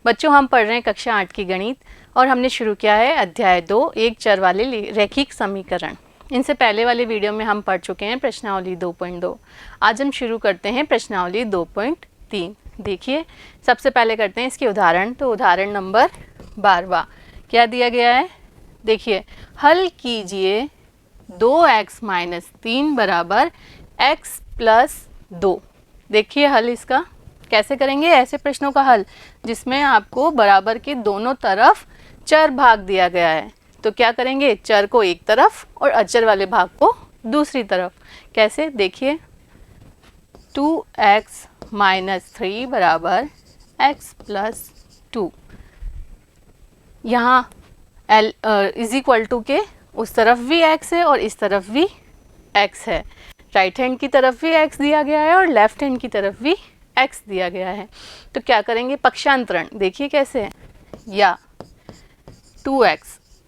बच्चों, हम पढ़ रहे हैं कक्षा 8 की गणित और हमने शुरू किया है अध्याय 2 एक चर वाले रैखिक समीकरण। इनसे पहले वाले वीडियो में हम पढ़ चुके हैं प्रश्नावली 2.2। आज हम शुरू करते हैं प्रश्नावली 2.3। देखिए, सबसे पहले करते हैं इसके उदाहरण। तो उदाहरण नंबर 12 क्या दिया गया है, देखिए, हल कीजिए 2x - 3 बराबर x + 2। देखिए हल इसका कैसे करेंगे, ऐसे प्रश्नों का हल जिसमें आपको बराबर के दोनों तरफ चर भाग दिया गया है। तो क्या करेंगे, चर को एक तरफ और अचर वाले भाग को दूसरी तरफ। कैसे, देखिए, 2x - 3 बराबर x + 2। यहाँ L = के उस तरफ भी x है और इस तरफ भी x है। राइट हैंड की तरफ भी x दिया गया है और लेफ्ट हैंड की तरफ भी x दिया गया है। तो क्या करेंगे, पक्षांतरण। देखिए कैसे है, या 2x,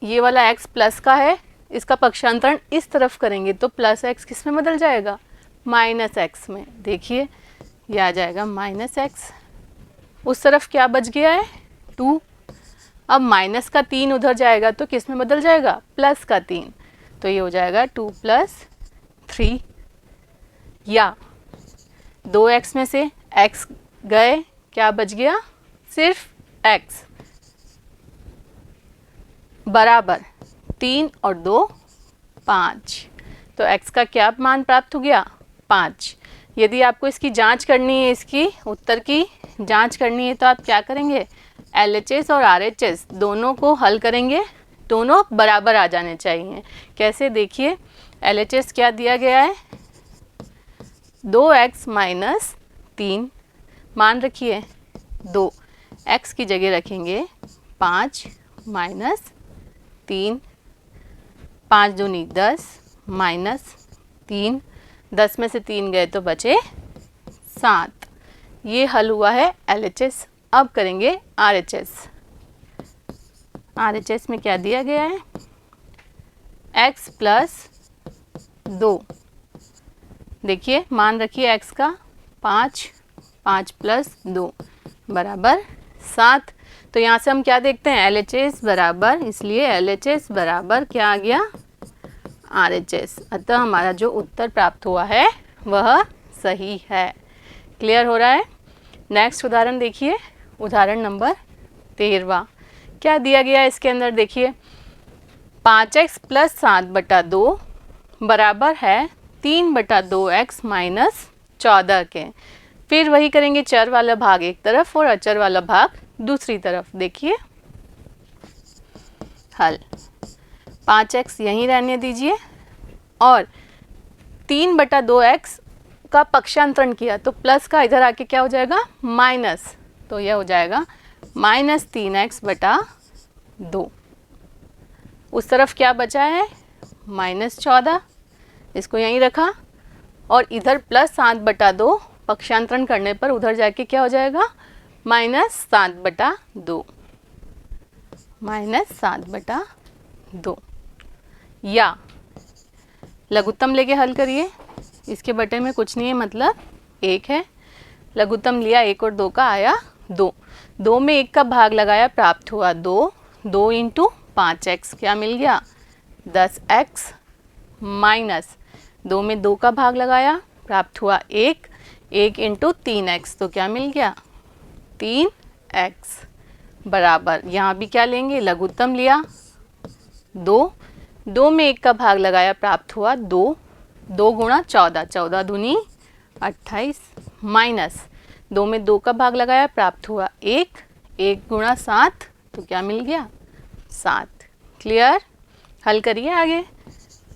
ये वाला x प्लस का है, इसका पक्षांतरण इस तरफ करेंगे तो प्लस x किस में बदल जाएगा, -x में। देखिए ये आ जाएगा -x। उस तरफ क्या बच गया है, 2। अब माइनस का 3 उधर जाएगा तो किस में बदल जाएगा, प्लस का 3। तो ये हो जाएगा 2 + 3। या 2x में से x गए, क्या बच गया, सिर्फ x बराबर 3 और 2 5। तो x का क्या मान प्राप्त हो गया, 5। यदि आपको इसकी जांच करनी है, इसकी उत्तर की जांच करनी है, तो आप क्या करेंगे, LHS और RHS दोनों को हल करेंगे, दोनों बराबर आ जाने चाहिए। कैसे, देखिए, LHS क्या दिया गया है, 2x - 3 मान रखिए 2, x की जगह रखेंगे 5 - 3, 5 दूनी 10 -3, 10 में से 3 गए तो बचे 7। ये हल हुआ है LHS। अब करेंगे RHS। RHS में क्या दिया गया है, x + 2। देखिए मान रखिए x का 5 + 2 बराबर 7। तो यहाँ से हम क्या देखते हैं, LHS बराबर, इसलिए LHS बराबर क्या आ गया, RHS। अतः हमारा जो उत्तर प्राप्त हुआ है वह सही है। क्लियर हो रहा है। नेक्स्ट उदाहरण देखिए, उदाहरण नंबर 13 क्या दिया गया है इसके अंदर, देखिए, 5x + 7/2 बराबर है 3/2x - 14 के। फिर वही करेंगे, चर वाला भाग एक तरफ और अचर वाला भाग दूसरी तरफ। देखिए हल, 5x यहीं रहने दीजिए और 3/2x का पक्षांतरण किया तो प्लस का इधर आके क्या हो जाएगा, माइनस। तो यह हो जाएगा -3x/2। उस तरफ क्या बचा है, -14, इसको यहीं रखा और इधर +7/2 पक्षांतरण करने पर उधर जाके क्या हो जाएगा, -7/2, -7/2। या लघुत्तम लेके हल करिए, इसके बटे में कुछ नहीं है, मतलब 1 है। लघुत्तम लिया 1 और 2 का, आया 2। 2 में 1 का भाग लगाया, प्राप्त हुआ 2। 2 × 5x क्या मिल गया, 10x माइनस 2 में 2 का भाग लगाया, प्राप्त हुआ 1। 1 × 3x तो क्या मिल गया, 3x बराबर, यहाँ भी क्या लेंगे, लघुत्तम लिया 2। 2 में 1 का भाग लगाया, प्राप्त हुआ 2। 2 × 14, 14 दूनी 28 माइनस 2 में 2 का भाग लगाया, प्राप्त हुआ 1। 1 × 7 तो क्या मिल गया, 7। क्लियर। हल करिए आगे।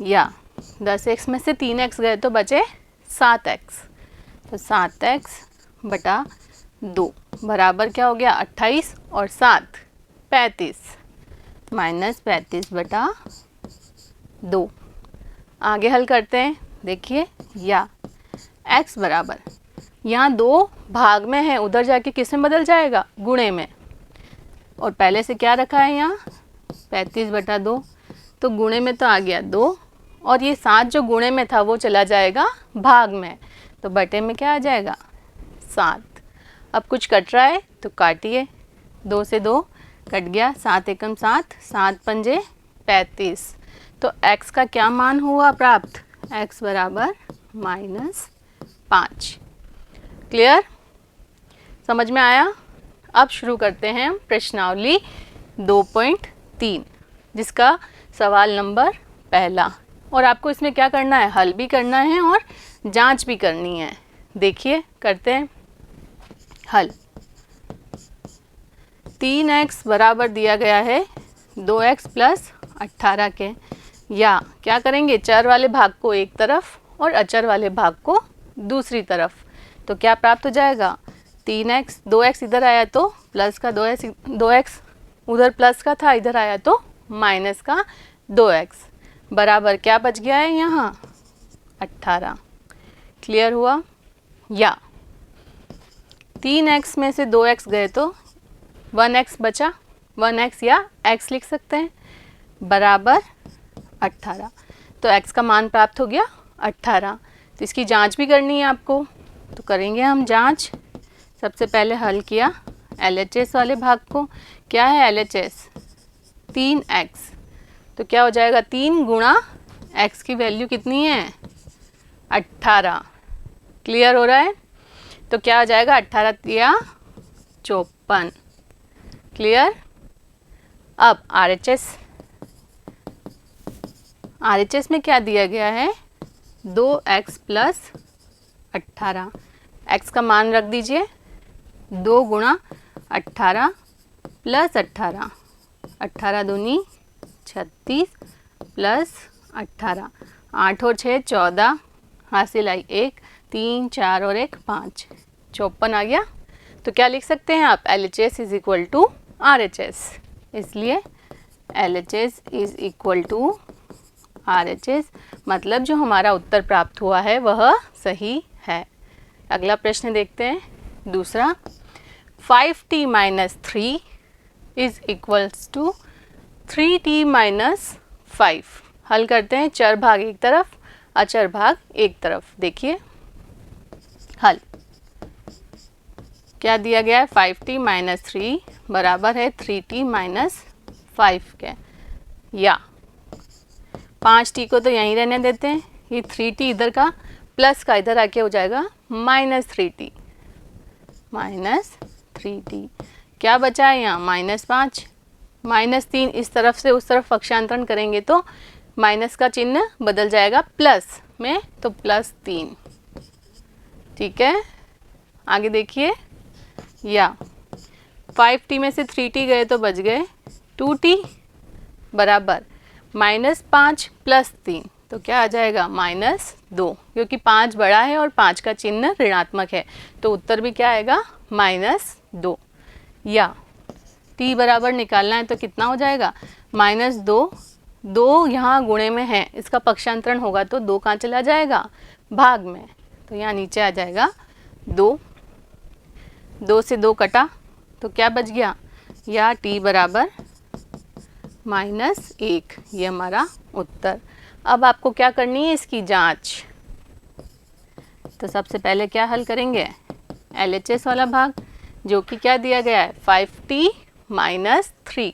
या 10x में से 3x गए तो बचे 7x। तो 7x/2 बराबर क्या हो गया, 28 और 7 35 -35/2। आगे हल करते हैं। देखिए, या x बराबर, यहाँ 2 भाग में है, उधर जाके किस में बदल जाएगा, गुणे में। और पहले से क्या रखा है यहाँ, 35/2, तो गुणे में तो आ गया 2 और ये 7 जो गुणे में था वो चला जाएगा भाग में, तो बटे में क्या आ जाएगा, 7। अब कुछ कट रहा है तो काटिए। 2 से 2 कट गया, 7 एकम 7, 7 पंजे 35। तो x का क्या मान हुआ प्राप्त, x बराबर -5। क्लियर, समझ में आया। अब शुरू करते हैं हम प्रश्नावली 2.3 जिसका सवाल नंबर पहला। और आपको इसमें क्या करना है, हल भी करना है और जांच भी करनी है। देखिए करते हैं हल। 3x बराबर दिया गया है 2x प्लस 18 के, या क्या करेंगे, चर वाले भाग को एक तरफ और अचर वाले भाग को दूसरी तरफ। तो क्या प्राप्त हो जाएगा, 3x, 2x इधर आया तो प्लस का 2x उधर प्लस का था, इधर आया तो माइनस का 2x बराबर क्या बच गया है यहाँ 18। क्लियर हुआ। या 3x में से 2x गए तो 1x बचा, 1x या x लिख सकते हैं, बराबर 18। तो x का मान प्राप्त हो गया 18। तो इसकी जांच भी करनी है आपको, तो करेंगे हम जांच। सबसे पहले हल किया LHS वाले भाग को। क्या है LHS, 3x। तो क्या हो जाएगा, 3 गुणा x की वैल्यू कितनी है 18। क्लियर हो रहा है। तो क्या हो जाएगा, 18 या 54। क्लियर। अब RHS में क्या दिया गया है, 2x प्लस 18। x का मान रख दीजिए, 2 गुणा 18 प्लस 18, 18 दूनी 36 प्लस 18, 8 और 6 14, हासिल आई 1, 3 4 और 1 5, 54 आ गया। तो क्या लिख सकते हैं आप, LHS is equal to RHS। इसलिए LHS is equal to RHS, मतलब जो हमारा उत्तर प्राप्त हुआ है वह सही है। अगला प्रश्न देखते हैं, दूसरा। 5t minus 3 is equals to 3t minus 5। हल करते हैं, चर भाग एक तरफ, अचर भाग एक तरफ। देखिए हल क्या दिया गया है, 5t माइनस 3 बराबर है 3t माइनस 5 के, या 5t को तो यहीं रहने देते हैं, ये 3t इधर का प्लस का इधर आके हो जाएगा माइनस 3t, माइनस 3t। क्या बचा है यहाँ, -5, -3 इस तरफ से उस तरफ पक्षांतरण करेंगे तो माइनस का चिन्ह बदल जाएगा प्लस में, तो +3। ठीक है, आगे देखिए। या 5t में से 3t गए तो बच गए 2t बराबर -5 + 3, तो क्या आ जाएगा -2, क्योंकि 5 बड़ा है और 5 का चिन्ह ऋणात्मक है, तो उत्तर भी क्या आएगा -2। या t बराबर निकालना है तो कितना हो जाएगा, -2, 2 यहाँ गुणे में है, इसका पक्षांतरण होगा तो 2 कहाँ चला जाएगा, भाग में, तो यहाँ नीचे आ जाएगा 2, 2 से 2 कटा तो क्या बच गया, या t बराबर -1। ये हमारा उत्तर। अब आपको क्या करनी है, इसकी जांच। तो सबसे पहले क्या हल करेंगे, LHS वाला भाग, जो कि क्या दिया गया है, 5t minus 3,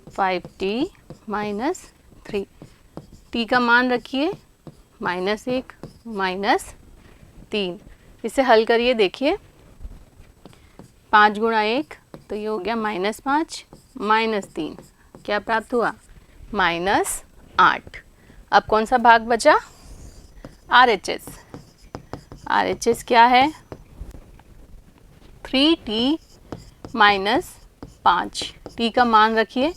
5t minus 3, t का मान रखिए -1 -3। इसे हल करिए, देखिए 5 गुणा 1 तो ये हो गया -5 -3, क्या प्राप्त हुआ, -8। अब कौन सा भाग बचा, RHS। RHS क्या है, 3t माइनस 5, t का मान रखिए,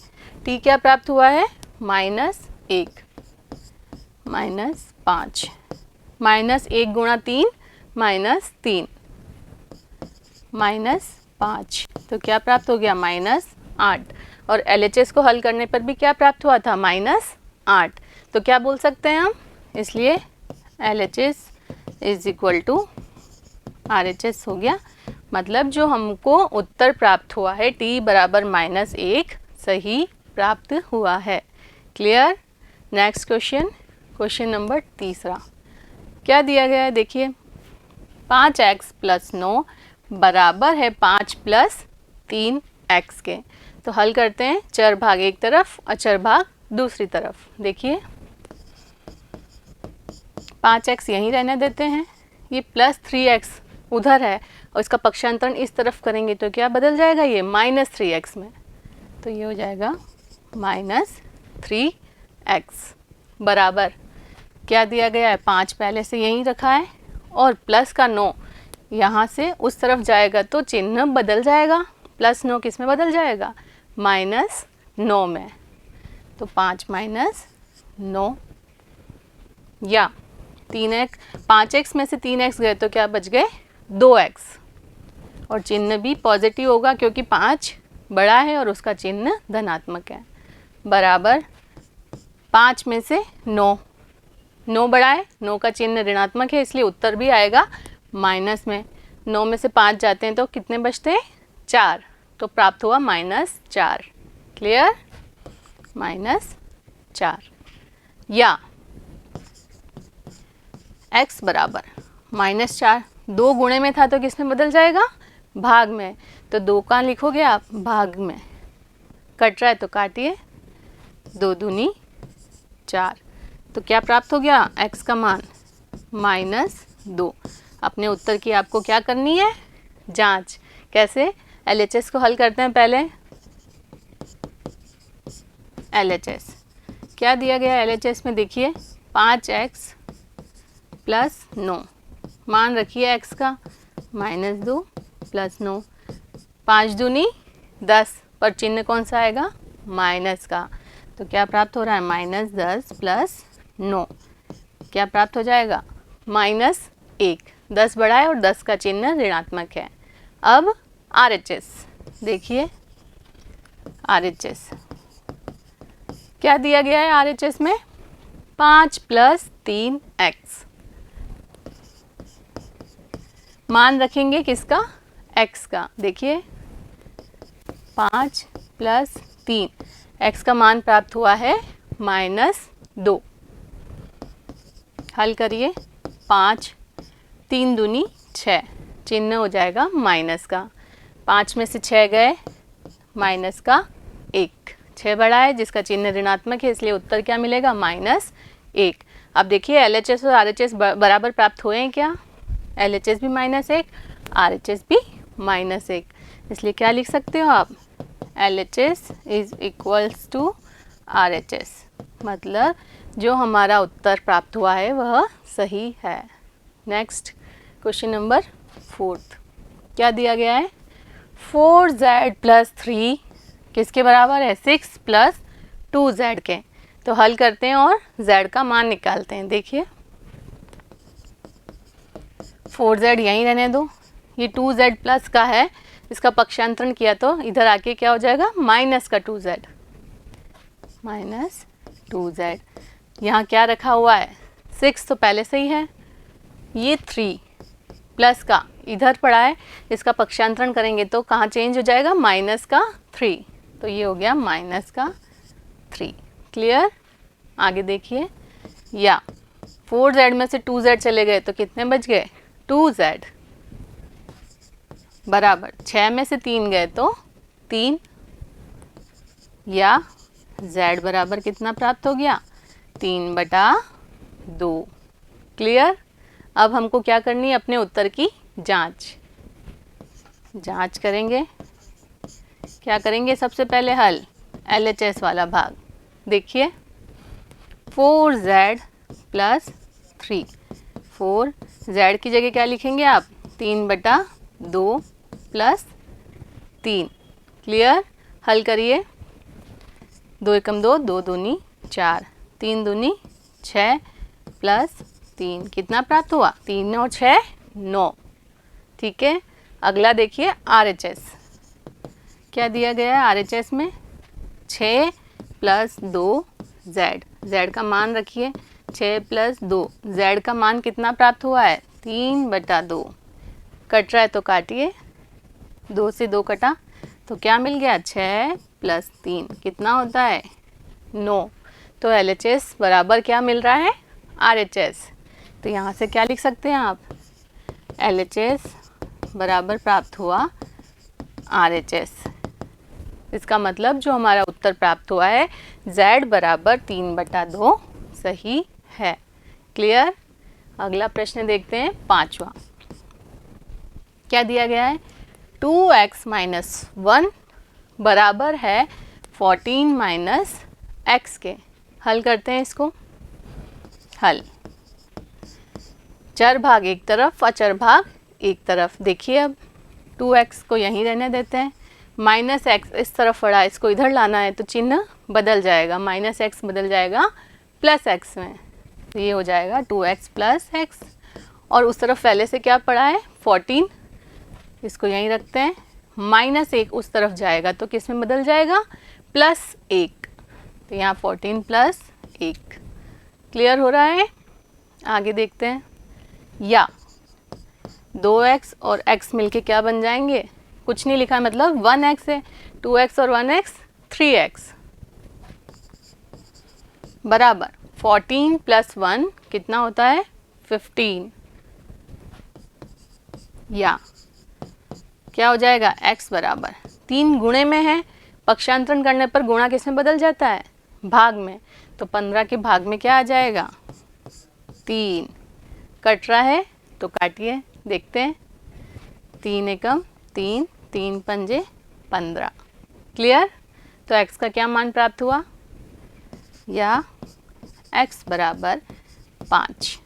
t क्या प्राप्त हुआ है, -1 -5, -1 गुणा 3 -3 -5, तो क्या प्राप्त हो गया, -8। और LHS को हल करने पर भी क्या प्राप्त हुआ था, -8। तो क्या बोल सकते हैं हम, इसलिए LHS is equal to RHS हो गया, मतलब जो हमको उत्तर प्राप्त हुआ है t बराबर -1 सही प्राप्त हुआ है। Clear. Next question, question number तीसरा। क्या दिया गया है, देखिए 5x + 9 बराबर है 5 + 3x के। तो हल करते हैं, चर भाग एक तरफ और चर भाग दूसरी तरफ। देखिए 5x यहीं रहने देते हैं, ये प्लस 3x उधर है और इसका पक्षांतरण इस तरफ करेंगे तो क्या बदल जाएगा, ये माइनस 3x में। तो ये हो जाएगा माइनस 3x बराबर क्या दिया गया है, 5 पहले से यहीं रखा है और प्लस का 9 यहाँ से उस तरफ जाएगा तो चिन्ह बदल जाएगा, प्लस 9 किस में बदल जाएगा, माइनस 9 में। तो 5 माइनस 9 या 5x में से 3x गए तो क्या बच गए, 2x और चिन्ह भी पॉजिटिव होगा क्योंकि 5 बड़ा है और उसका चिन्ह धनात्मक है। बराबर 5 में से 9 बड़ा है, 9 का चिन्ह ऋणात्मक है इसलिए उत्तर भी आएगा माइनस में। 9 में से 5 जाते हैं तो कितने बचते हैं, 4, तो प्राप्त हुआ -4। क्लियर, -4 या x बराबर -4 2 गुणे में था तो किस में बदल जाएगा, भाग में। तो 2 का लिखोगे आप भाग में, कट रहा है तो काटिए, 2 दूनी 4। तो क्या प्राप्त हो गया, x का मान -2। अपने उत्तर की आपको क्या करनी है, जांच। कैसे, LHS को हल करते हैं पहले। LHS क्या दिया गया LHS में, देखिए 5x प्लस 9, मान रखिए x का -2 प्लस 9, 5 दूनी 10 पर चिन्ह कौन सा आएगा, माइनस का। तो क्या प्राप्त हो रहा है, -10 प्लस 9 क्या प्राप्त हो जाएगा, -1। 10 बड़ा है और 10 का चिन्ह ऋणात्मक है। अब RHS देखिए, RHS क्या दिया गया है RHS में, 5 प्लस 3x, मान रखेंगे किसका, x का। देखिए 5 प्लस 3, x का मान प्राप्त हुआ है -2। हल करिए, 5 3 दूनी 6, चिन्ह हो जाएगा माइनस का। 5 में से 6 गए, माइनस का 1, 6 बड़ा है जिसका चिन्ह ऋणात्मक है इसलिए उत्तर क्या मिलेगा, -1। अब देखिए LHS और RHS बराबर प्राप्त हुए हैं क्या, LHS भी -1, RHS भी -1, इसलिए क्या लिख सकते हो आप, LHS is equals to RHS, मतलब जो हमारा उत्तर प्राप्त हुआ है वह सही है। नेक्स्ट क्वेश्चन नंबर 4 क्या दिया गया है, 4z प्लस 3 किसके बराबर है, 6 प्लस 2z के। तो हल करते हैं और z का मान निकालते हैं। देखिए 4z यहीं रहने दो, ये 2z प्लस का है, इसका पक्षांतरण किया तो इधर आके क्या हो जाएगा, माइनस का 2z, -2z। यहाँ क्या रखा हुआ है, 6 तो पहले से ही है, ये 3 प्लस का इधर पड़ा है, इसका पक्षांतरण करेंगे तो कहाँ चेंज हो जाएगा, माइनस का 3, तो ये हो गया माइनस का 3। क्लियर, आगे देखिए, या 4z में से 2z चले गए तो कितने बच गए, 2z बराबर 6 में से 3 गए तो 3, या z बराबर कितना प्राप्त हो गया, 3/2। क्लियर, अब हमको क्या करनी है, अपने उत्तर की जांच करेंगे। क्या करेंगे, सबसे पहले हल LHS वाला भाग। देखिए 4z प्लस 3, 4z की जगह क्या लिखेंगे आप, 3/2 प्लस 3। क्लियर, हल करिए, 2 एकम 2, 2 दूनी 4, 3 दूनी 6 प्लस 3 कितना प्राप्त हुआ, 3 और 6 9। ठीक है, अगला देखिए RHS क्या दिया गया है, RHS में 6 प्लस 2z, z का मान रखिए, 6 प्लस 2, z का मान कितना प्राप्त हुआ है, 3/2। कट रहा है तो काटिए, 2 से 2 कटा तो क्या मिल गया, 6 प्लस 3 कितना होता है, 9। तो LHS बराबर क्या मिल रहा है, RHS। तो यहाँ से क्या लिख सकते हैं आप, LHS बराबर प्राप्त हुआ RHS। इसका मतलब जो हमारा उत्तर प्राप्त हुआ है Z बराबर 3/2 सही है। क्लियर। अगला प्रश्न देखते हैं, 5वां। क्या दिया गया है? 2x माइनस 1 बराबर है 14 माइनस x के। हल करते हैं इसको। हल, चर भाग एक तरफ, अचर भाग एक तरफ। देखिए अब 2x को यहीं रहने देते हैं, माइनस x इस तरफ पड़ा, इसको इधर लाना है तो चिन्ह बदल जाएगा, माइनस x बदल जाएगा प्लस x में, तो ये हो जाएगा 2x प्लस x। और उस तरफ पहले से क्या पड़ा है 14, इसको यहीं रखते हैं, माइनस 1 उस तरफ जाएगा तो किस में बदल जाएगा प्लस 1, तो यहाँ 14 प्लस 1। क्लियर हो रहा है। आगे देखते हैं, या 2x और x मिलके क्या बन जाएंगे, कुछ नहीं लिखा है मतलब 1x है, 2x और 1x 3x बराबर 14 प्लस 1 कितना होता है 15। या क्या हो जाएगा x बराबर 3 गुणे में है, पक्षांतरण करने पर गुणा किस में बदल जाता है भाग में, तो 15 के भाग में क्या आ जाएगा 3। कट रहा है तो काटिए, देखते हैं, 3 एकम 3, 3 पंजे 15। क्लियर। तो x का क्या मान प्राप्त हुआ, या x बराबर 5।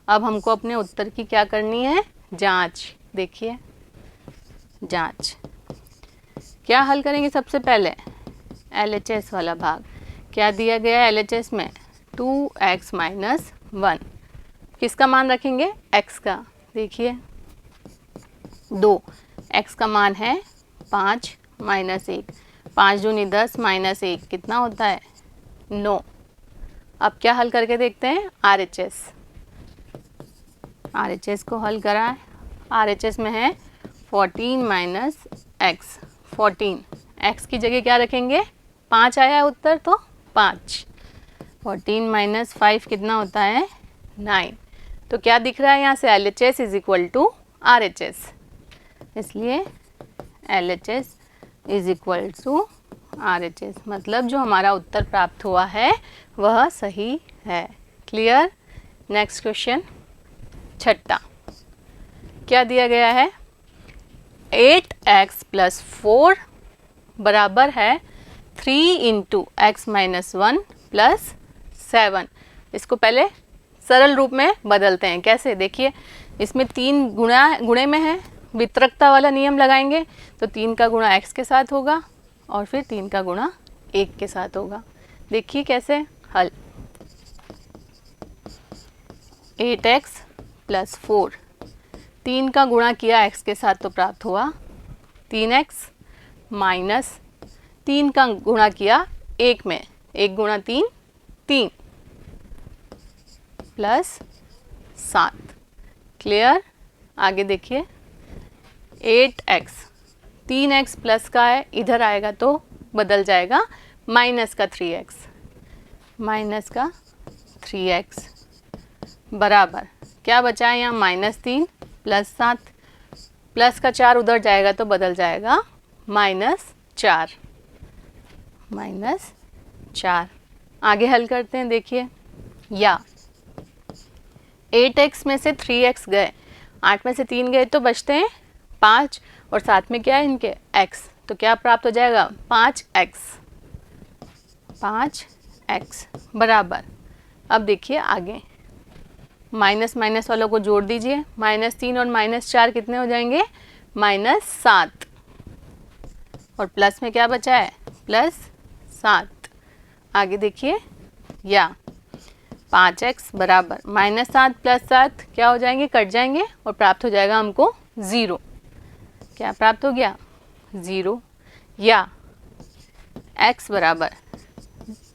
अब हमको अपने उत्तर की क्या करनी है जांच। देखिए जांच, क्या हल करेंगे सबसे पहले LHS वाला भाग। क्या दिया गया है LHS में 2x माइनस 1, किसका मान रखेंगे x का। देखिए 2, x का मान है 5 माइनस 1, 5 दूनी 10 माइनस 1 कितना होता है 9। अब क्या हल करके देखते हैं RHS। RHS को हल करा है, RHS में है 14 माइनस x, 14 x की जगह क्या रखेंगे 5 आया है उत्तर तो 5, 14 माइनस 5 कितना होता है 9। तो क्या दिख रहा है यहाँ से LHS is equal to RHS, इसलिए LHS is equal to RHS, मतलब जो हमारा उत्तर प्राप्त हुआ है वह सही है। क्लियर। नेक्स्ट क्वेश्चन, 6, क्या दिया गया है 8x प्लस 4 बराबर है 3 इंटू एक्स माइनस 1 प्लस 7। इसको पहले सरल रूप में बदलते हैं। कैसे, देखिए इसमें 3 गुणे में है, वितरकता वाला नियम लगाएंगे तो 3 का गुणा x के साथ होगा और फिर 3 का गुणा 1 के साथ होगा। देखिए कैसे हल, 8x प्लस 4, 3 का गुणा किया x के साथ तो प्राप्त हुआ 3x माइनस 3 का गुणा किया 1 में, 1 गुणा 3 3 प्लस 7। क्लियर। आगे देखिए 8x, 3x प्लस का है, इधर आएगा तो बदल जाएगा माइनस का 3x, माइनस का 3x बराबर क्या बचा है यहाँ माइनस 3 प्लस 7, प्लस का 4 उधर जाएगा तो बदल जाएगा माइनस 4, माइनस 4। आगे हल करते हैं, देखिए, या 8x में से 3x गए, 8 में से 3 गए तो बचते हैं 5 और साथ में क्या है इनके x, तो क्या प्राप्त हो जाएगा 5x, 5x बराबर। अब देखिए आगे माइनस माइनस वालों को जोड़ दीजिए, -3 और -4 कितने हो जाएंगे -7 और प्लस में क्या बचा है +7। आगे देखिए, या 5x बराबर -7 + 7 क्या हो जाएंगे कट जाएंगे और प्राप्त हो जाएगा हमको 0। क्या प्राप्त हो गया 0। या x बराबर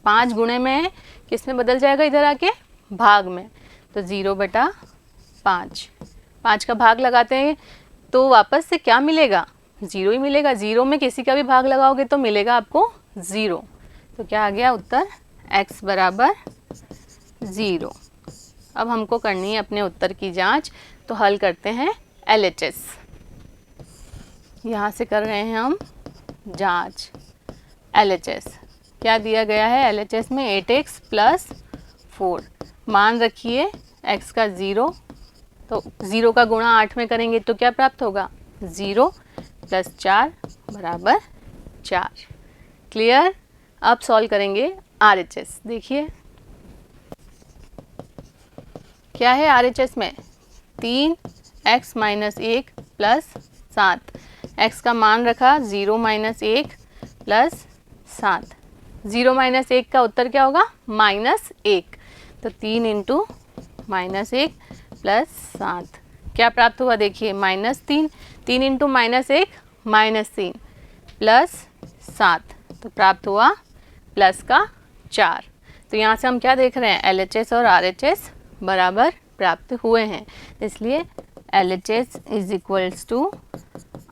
5 गुणे में है, किस में बदल जाएगा इधर आके भाग में, तो 0/5, 5 का भाग लगाते हैं तो वापस से क्या मिलेगा 0 ही मिलेगा। 0 में किसी का भी भाग लगाओगे तो मिलेगा आपको 0। तो क्या आ गया उत्तर x बराबर 0। अब हमको करनी है अपने उत्तर की जांच, तो हल करते हैं LHS। यहाँ से कर रहे हैं हम जांच। LHS क्या दिया गया है, LHS में 8x प्लस 4, मान रखिए x का 0, तो 0 का गुणा 8 में करेंगे तो क्या प्राप्त होगा, 0 प्लस 4 बराबर 4। क्लियर। अब सॉल्व करेंगे RHS। देखिए क्या है RHS में, 3x माइनस 1 प्लस 7, x का मान रखा 0 माइनस 1 प्लस 7, 0 माइनस 1 का उत्तर क्या होगा, -1, तो 3 इंटू -1 प्लस 7 क्या प्राप्त हुआ, देखिए -3, 3 इंटू -1 -3 प्लस 7, तो प्राप्त हुआ प्लस का 4। तो यहाँ से हम क्या देख रहे हैं, LHS और RHS बराबर प्राप्त हुए हैं, इसलिए LHS is equals to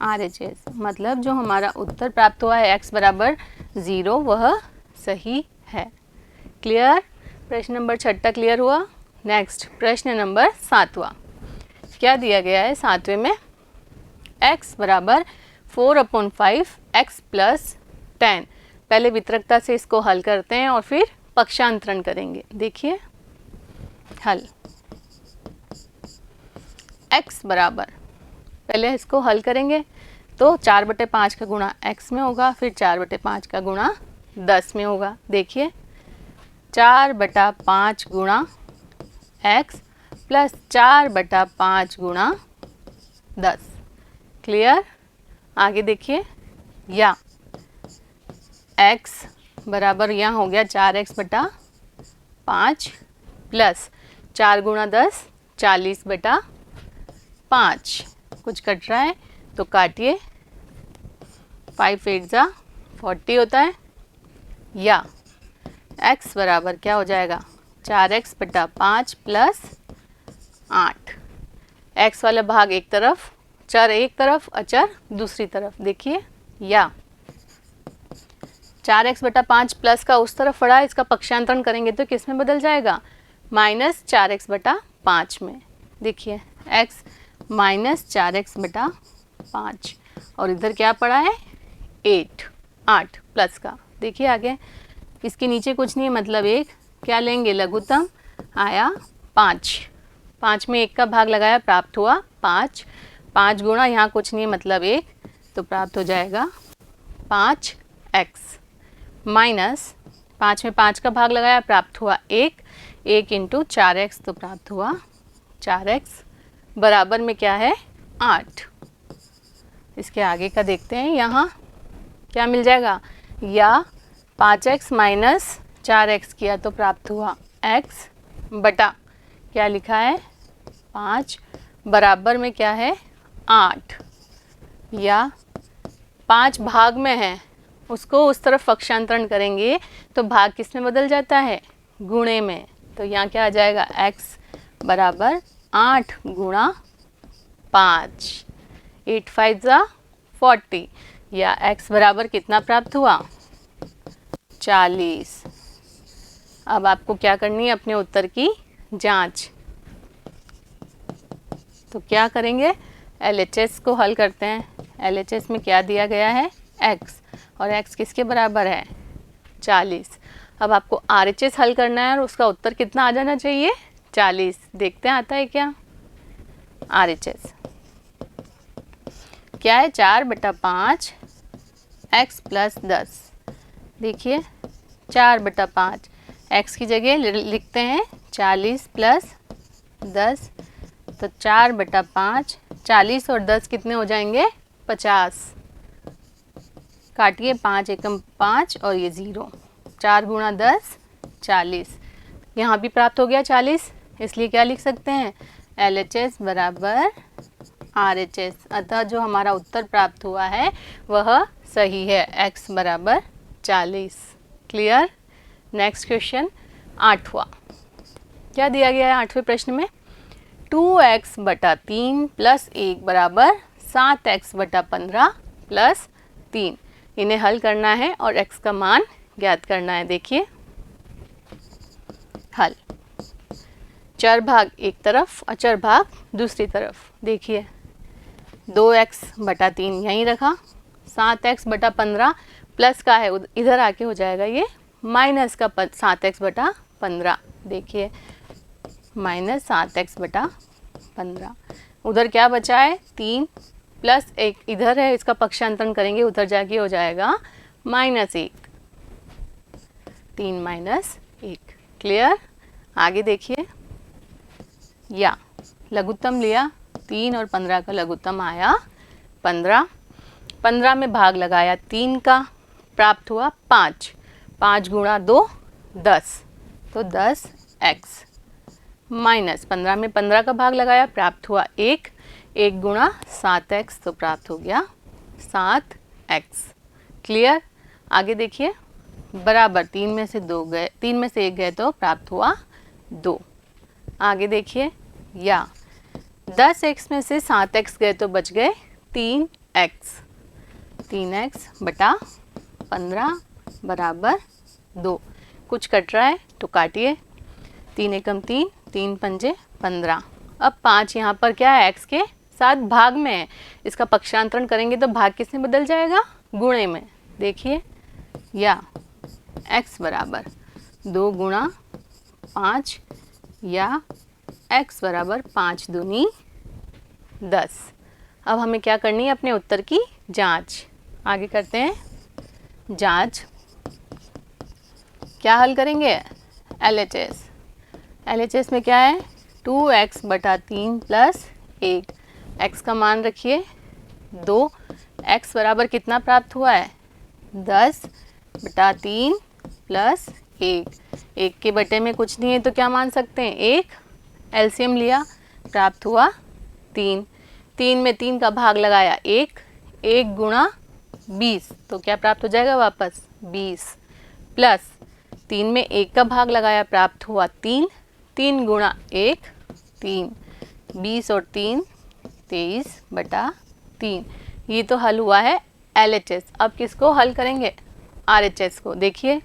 RHS, मतलब जो हमारा उत्तर प्राप्त हुआ है x बराबर 0 वह सही है। क्लियर। प्रश्न नंबर 6 क्लियर हुआ। नेक्स्ट प्रश्न नंबर 7वां क्या दिया गया है, 7वें में x बराबर 4/5 x प्लस 10। पहले वितरकता से इसको हल करते हैं और फिर पक्षांतरण करेंगे। देखिए हल, x बराबर, पहले इसको हल करेंगे तो 4/5 का गुणा x में होगा, फिर 4/5 का गुणा 10 में होगा। देखिए 4/5 गुणा x प्लस 4/5 गुणा 10। क्लियर। आगे देखिए, या x बराबर यहाँ हो गया 4x/5 प्लस 4 गुणा 10 40/5, कुछ कट रहा है तो काटिए, 5 8 जा 40 होता है, या x बराबर क्या हो जाएगा, 4x/5 प्लस 8, x वाला भाग एक तरफ, चर एक तरफ, अचर दूसरी तरफ। देखिए या 4x/5 प्लस का उस तरफ पड़ा, इसका पक्षांतरण करेंगे तो किस में बदल जाएगा, -4x/5 में। देखिए x -4x/5 और इधर क्या पड़ा है, 8 प्लस का। देखिए आगे इसके नीचे कुछ नहीं है, मतलब एक क्या लेंगे, लघुत्तम आया 5 में 1 का भाग लगाया, प्राप्त हुआ 5 गुणा यहाँ कुछ नहीं है, मतलब 1, तो प्राप्त हो जाएगा 5x माइनस 5 में 5 का भाग लगाया, प्राप्त हुआ 1 इंटू 4x, तो प्राप्त हुआ 4x बराबर में क्या है, 8। इसके आगे का देखते हैं, यहाँ क्या मिल जाएगा, या 5x माइनस 4x किया तो प्राप्त हुआ x बटा क्या लिखा है, 5 बराबर में क्या है, 8, या 5 भाग में है, उसको उस तरफ पक्षांतरण करेंगे तो भाग किस में बदल जाता है, गुणे में। तो यहाँ क्या आ जाएगा, x बराबर 8 गुणा 5, 8 5 जा 40, या x बराबर कितना प्राप्त हुआ, 40। अब आपको क्या करनी है, अपने उत्तर की जांच। तो क्या करेंगे, LHS को हल करते हैं। LHS में क्या दिया गया है, x, और x किसके बराबर है, 40। अब आपको RHS हल करना है और उसका उत्तर कितना आ जाना चाहिए, 40। देखते हैं आता है क्या। RHS क्या है, 4/5 x प्लस 10। देखिए 4/5, x की जगह लिखते हैं 40 प्लस 10, तो 4/5, 40 और 10 कितने हो जाएंगे, 50। काटिए, 5 एकम 5 और ये 0, 4 गुणा 10 40, यहाँ भी प्राप्त हो गया 40, इसलिए क्या लिख सकते हैं, LHS बराबर RHS। अतः जो हमारा उत्तर प्राप्त हुआ है वह सही है, x बराबर 40। क्लियर। नेक्स्ट क्वेश्चन 8वां क्या दिया गया है 8वें प्रश्न में, 2x/3 प्लस 1 बराबर 7x/15 प्लस 3। इन्हें हल करना है और x का मान ज्ञात करना है। देखिए हल, चर भाग एक तरफ, अचर भाग दूसरी तरफ। देखिए 2x बटा 3 यहीं रखा, 7x बटा 15 प्लस का है इधर आके हो जाएगा ये माइनस का 7x बटा 15। देखिए माइनस 7x बटा 15, उधर क्या बचा है 3 प्लस 1 इधर है, इसका पक्षांतरण करेंगे उधर जाके हो जाएगा -1, 3 माइनस 1। क्लियर। आगे देखिए, या लघुत्तम लिया 3 और 15 का लघुत्तम आया 15, 15 में भाग लगाया 3 का, प्राप्त हुआ 5, 5 गुणा 2 10, तो 10x माइनस 15 में 15 का भाग लगाया, प्राप्त हुआ 1, 1 गुणा 7x, तो प्राप्त हो गया 7x। क्लियर। आगे देखिए, बराबर 3 में से 2 गए, 3 में से 1 गए तो प्राप्त हुआ 2। आगे देखिए, या 10x में से 7x गए तो बच गए 3x, 3x बटा 15 बराबर 2। कुछ कट रहा है तो काटिए, 3 एकम 3, 3 पंजे 15। अब 5 यहाँ पर क्या है x के साथ भाग में है, इसका पक्षांतरण करेंगे तो भाग किस में बदल जाएगा, गुणे में। देखिए, या x बराबर 2 गुणा 5 या x बराबर 5 दूनी 10। अब हमें क्या करनी है, अपने उत्तर की जांच। आगे करते हैं जांच। क्या हल करेंगे, LHS। LHS में क्या है 2x बटा 3 प्लस 1, x का मान रखिए 2, x बराबर कितना प्राप्त हुआ है 10 बटा 3 प्लस 1, 1 के बटे में कुछ नहीं है तो क्या मान सकते हैं 1, एलसीएम लिया, प्राप्त हुआ 3, 3 में 3 का भाग लगाया 1, 1 गुणा 20, तो क्या प्राप्त हो जाएगा वापस 20, प्लस 3 में 1 का भाग लगाया, प्राप्त हुआ 3, 3 गुणा 1 3, 20 और 3 23 बटा 3। ये तो हल हुआ है LHS। अब किसको हल करेंगे, RHS को। देखिए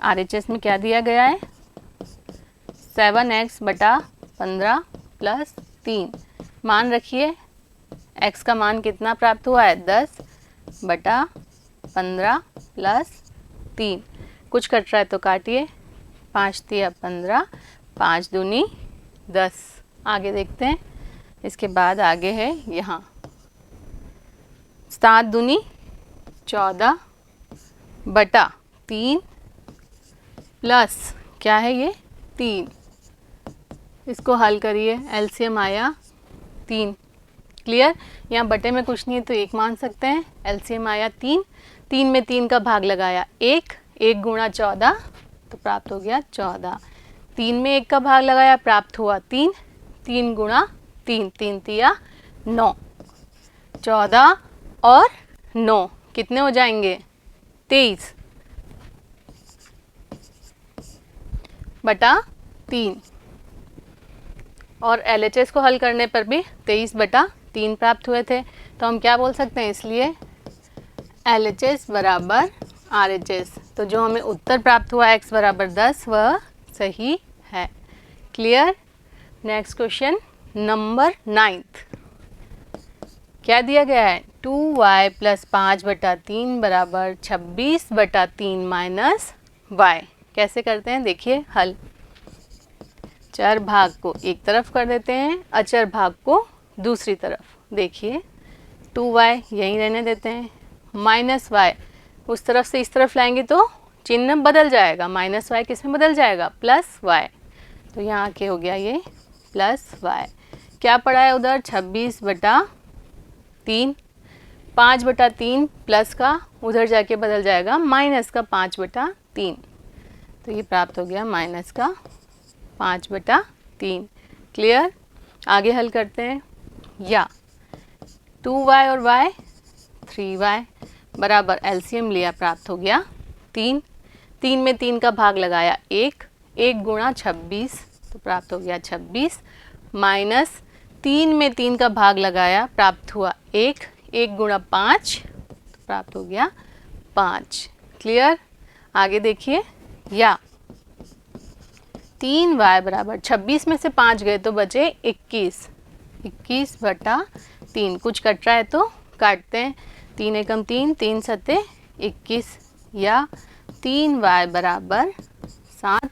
RHS में क्या दिया गया है 7x बटा 15 प्लस 3, मान रखिए x का मान कितना प्राप्त हुआ है 10 बटा 15 प्लस 3। कुछ कट रहा है तो काटिए, 5 तिया 15, 5 दूनी 10। आगे देखते हैं, इसके बाद आगे है यहाँ 7 दूनी 14 बटा 3 प्लस क्या है ये 3, इसको हल करिए, एलसीएम आया 3। क्लियर। यहाँ बटे में कुछ नहीं है तो 1 मान सकते हैं, एलसीएम आया 3, 3 में 3 का भाग लगाया 1, 1 गुणा 14 तो प्राप्त हो गया 14, 3 में 1 का भाग लगाया, प्राप्त हुआ 3, 3 गुणा 3, 3 तिया 9, 14 और 9 कितने हो जाएंगे 23 बटा 3, और LHS को हल करने पर भी 23 बटा 3 प्राप्त हुए थे, तो हम क्या बोल सकते हैं, इसलिए LHS बराबर RHS। तो जो हमें उत्तर प्राप्त हुआ x बराबर 10 वह सही है। Clear. Next question number 9th। क्या दिया गया है 2y प्लस 5 बटा 3 बराबर 26 बटा 3 माइनस y। कैसे करते हैं, देखिए हल। चर भाग को एक तरफ कर देते हैं, अचर भाग को दूसरी तरफ। देखिए 2y यहीं रहने देते हैं, माइनस y उस तरफ से इस तरफ लाएंगे तो चिन्ह बदल जाएगा, माइनस y किस में बदल जाएगा प्लस y, तो यहाँ के हो गया ये प्लस y। क्या पड़ा है उधर 26 बटा 3, 5 बटा 3 प्लस का उधर जाके बदल जाएगा माइनस का 5 बटा 3, तो ये प्राप्त हो गया माइनस का 5 बटा 3। क्लियर। आगे हल करते हैं, या 2y और y 3y बराबर एलसीएम लिया, प्राप्त हो गया 3, 3 में 3 का भाग लगाया 1, 1 गुणा 26 तो प्राप्त हो गया 26, माइनस 3 में 3 का भाग लगाया, प्राप्त हुआ 1, 1 गुणा 5 तो प्राप्त हो गया 5। क्लियर। आगे देखिए, या 3y बराबर 26 में से 5 गए तो बचे 21, 21 बटा 3, कुछ कट रहा है तो काटते हैं। 3 एकम 3, 3 सत्ते 21, या 3y बराबर 7,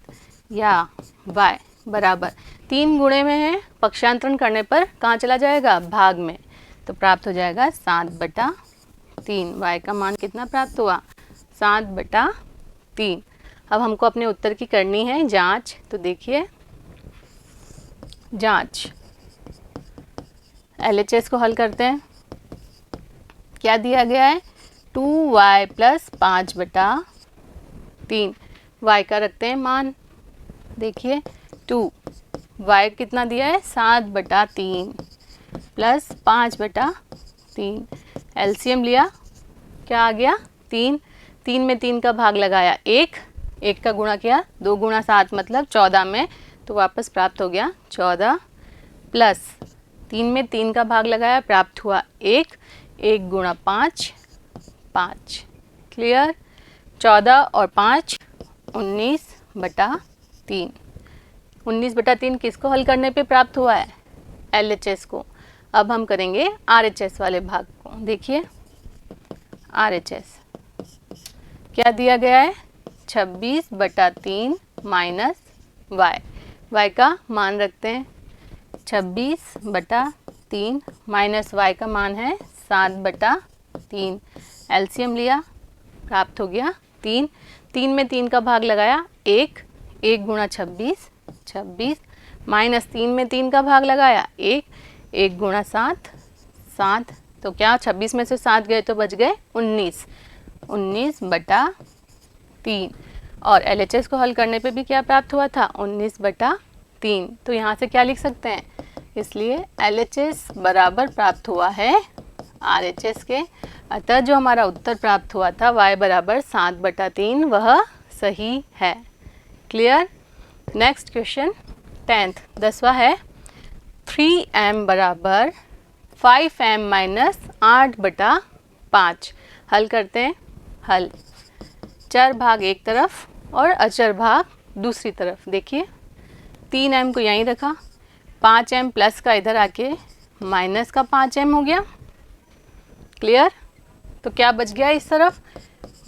या y बराबर 3 गुणे में है, पक्षांतरण करने पर कहाँ चला जाएगा, भाग में, तो प्राप्त हो जाएगा 7/3। y का मान कितना प्राप्त हुआ, 7/3। अब हमको अपने उत्तर की करनी है जांच, तो देखिए जांच, LHS को हल करते हैं। क्या दिया गया है, 2y + 5/3, y का रखते हैं मान, देखिए 2, y कितना दिया है 7/3 प्लस 5/3, एलसीएम लिया, क्या आ गया 3, 3 में 3 का भाग लगाया 1, 1 का गुणा किया 2 गुणा 7 मतलब 14 में, तो वापस प्राप्त हो गया 14, प्लस 3 में 3 का भाग लगाया प्राप्त हुआ 1, 1 गुणा 5, 5। क्लियर, 14 और 5 19/3। 19/3 किसको हल करने पे प्राप्त हुआ है, LHS को। अब हम करेंगे RHS वाले भाग को। देखिए RHS क्या दिया गया है, 26/3 माइनस y, y का मान रखते हैं 26/3 माइनस y का मान है 7/3, एलसीएम लिया, प्राप्त हो गया 3, 3 में 3 का भाग लगाया 1, 1 गुणा 26, 26 माइनस 3 में 3 का भाग लगाया 1, 1 गुणा 7, 7, तो क्या 26 में से 7 गए तो बच गए 19, 19/3। और LHS को हल करने पे भी क्या प्राप्त हुआ था, 19/3। तो यहाँ से क्या लिख सकते हैं, इसलिए LHS बराबर प्राप्त हुआ है RHS के। अतः जो हमारा उत्तर प्राप्त हुआ था y बराबर 7/3 वह सही है। क्लियर। नेक्स्ट क्वेश्चन 10th 10वां है 3m बराबर 5m माइनस 8/5। हल करते हैं। हल, चर भाग एक तरफ और अचर भाग दूसरी तरफ। देखिए 3m को यहीं रखा, 5m प्लस का इधर आके माइनस का 5m हो गया। क्लियर। तो क्या बच गया इस तरफ,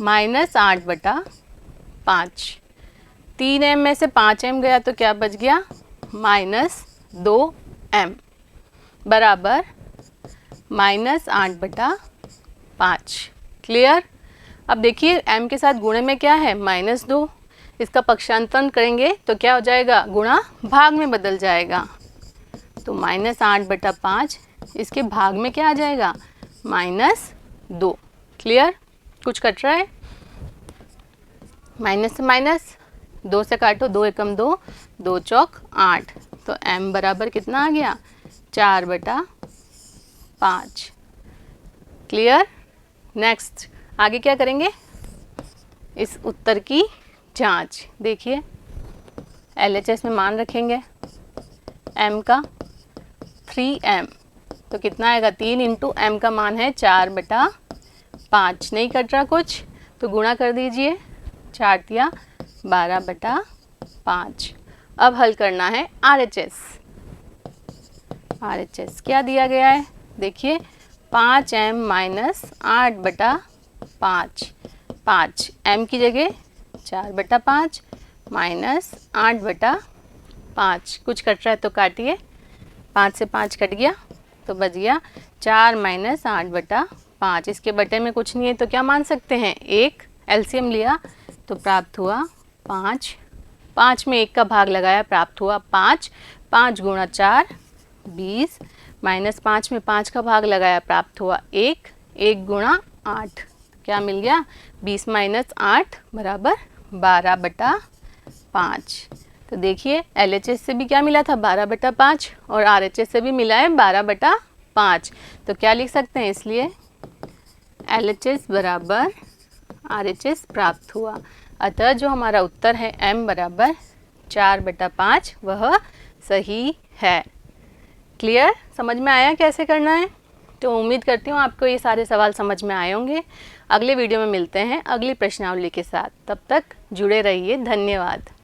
-8/5। 3m में से 5m गया तो क्या बच गया, -2m बराबर -8/5। क्लियर। अब देखिए m के साथ गुणे में क्या है, -2, इसका पक्षांतरण करेंगे तो क्या हो जाएगा, गुणा भाग में बदल जाएगा। तो -8/5 इसके भाग में क्या आ जाएगा, -2। क्लियर। कुछ कट रहा है, माइनस से माइनस, 2 से काटो, 2 एकम 2, 2 चौक 8, तो m बराबर कितना आ गया, 4/5। क्लियर। नेक्स्ट आगे क्या करेंगे, इस उत्तर की जांच। देखिए LHS में मान रखेंगे m का 3m, तो कितना आएगा, 3 इंटू m का मान है 4/5। नहीं कट रहा कुछ तो गुणा कर दीजिए, 4 दिया 12/5। अब हल करना है RHS। RHS क्या दिया गया है, देखिए 5m माइनस 8/5, 5 m की जगह 4/5 माइनस 8/5। कुछ कट रहा है तो काटिए, 5 से 5 कट गया तो बच गया 4 माइनस 8/5। इसके बटे में कुछ नहीं है तो क्या मान सकते हैं, 1, एलसीएम लिया तो प्राप्त हुआ 5, 5 में 1 का भाग लगाया प्राप्त हुआ 5, 5 गुणा 4 20, माइनस 5 में 5 का भाग लगाया प्राप्त हुआ 1, 1 गुणा 8, क्या मिल गया, 20 माइनस 8 बराबर 12/5। तो देखिए LHS से भी क्या मिला था, 12/5, और RHS से भी मिला है 12/5। तो क्या लिख सकते हैं, इसलिए LHS बराबर RHS प्राप्त हुआ। अतः जो हमारा उत्तर है m बराबर 4/5 वह सही है। क्लियर। समझ में आया कैसे करना है। तो उम्मीद करती हूँ आपको ये सारे सवाल समझ में आए होंगे। अगले वीडियो में मिलते हैं अगली प्रश्नावली के साथ। तब तक जुड़े रहिए। धन्यवाद।